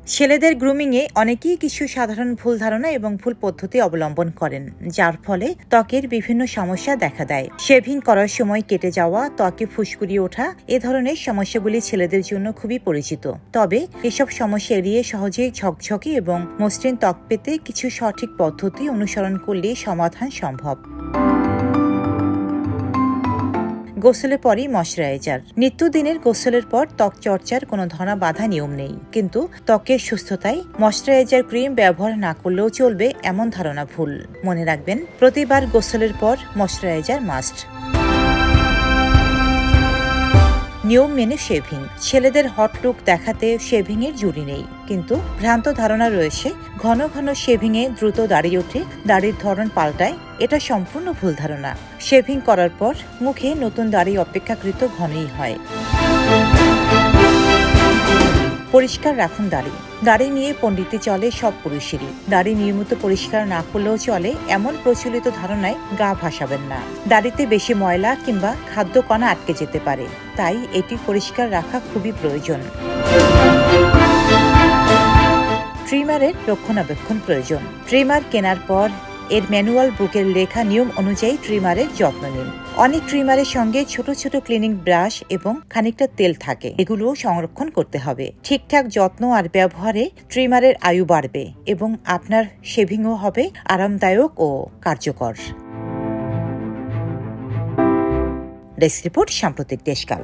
ছেলেদের গ্রুমিংয়ে অনেকেই কিছু সাধারণ ভুল ধারণা এবং ভুল পদ্ধতি অবলম্বন করেন, যার ফলে ত্বকের বিভিন্ন সমস্যা দেখা দেয়। শেভিং করার সময় কেটে যাওয়া, ত্বকে ফুসকুড়ি ওঠা, এ ধরনের সমস্যাগুলি ছেলেদের জন্য খুবই পরিচিত। তবে এসব সমস্যা এড়িয়ে সহজেই ঝকঝকে এবং মসৃণ ত্বক পেতে কিছু সঠিক পদ্ধতি অনুসরণ করলে সমাধান সম্ভব। গোসলের পরই ময়শ্চারাইজার। নিত্যদিনের গোসলের পর ত্বক চর্চার কোনো ধরা বাধা নিয়ম নেই, কিন্তু ত্বকের সুস্থতায় ময়শ্চারাইজার ক্রিম ব্যবহার না করলেও চলবে এমন ধারণা ভুল। মনে রাখবেন, প্রতিবার গোসলের পর ময়শ্চারাইজার মাস্ট। নিয়ম মেনে শেভিং। ছেলেদের হট লুক দেখাতে শেভিং এর জুড়ি নেই, কিন্তু ভ্রান্ত ধারণা রয়েছে ঘন ঘন শেভিং এ দ্রুত দাড়ি ওঠে, দাড়ির ধরন পাল্টায়। এটা সম্পূর্ণ ভুল ধারণা। শেভিং করার পর মুখে নতুন দাড়ি অপেক্ষাকৃত ঘনই হয়। পরিষ্কার রাখুন দাড়ি। দাড়ি নিয়ে পণ্ডিতি চলে সব পুরুষেরই। দাড়ি নিয়মিত পরিষ্কার না করলেও চলে এমন প্রচলিত ধারণায় গা ভাসাবেন না। দাড়িতে বেশি ময়লা কিংবা খাদ্য কণা আটকে যেতে পারে, তাই এটি পরিষ্কার রাখা খুবই প্রয়োজন। ট্রিমারের রক্ষণাবেক্ষণ প্রয়োজন। ট্রিমার কেনার পর এর ম্যানুয়াল বুকের লেখা নিয়ম অনুযায়ী ট্রিমারের যত্ন নিন। অনেক ট্রিমারের সঙ্গে ছোট ছোট ক্লিনিং ব্রাশ এবং খানিকটা তেল থাকে, এগুলোও সংরক্ষণ করতে হবে। ঠিকঠাক যত্ন আর ব্যবহারে ট্রিমারের আয়ু বাড়বে এবং আপনার শেভিংও হবে আরামদায়ক ও কার্যকর। ডেস্ক রিপোর্ট, সাম্প্রতিক দেশকাল।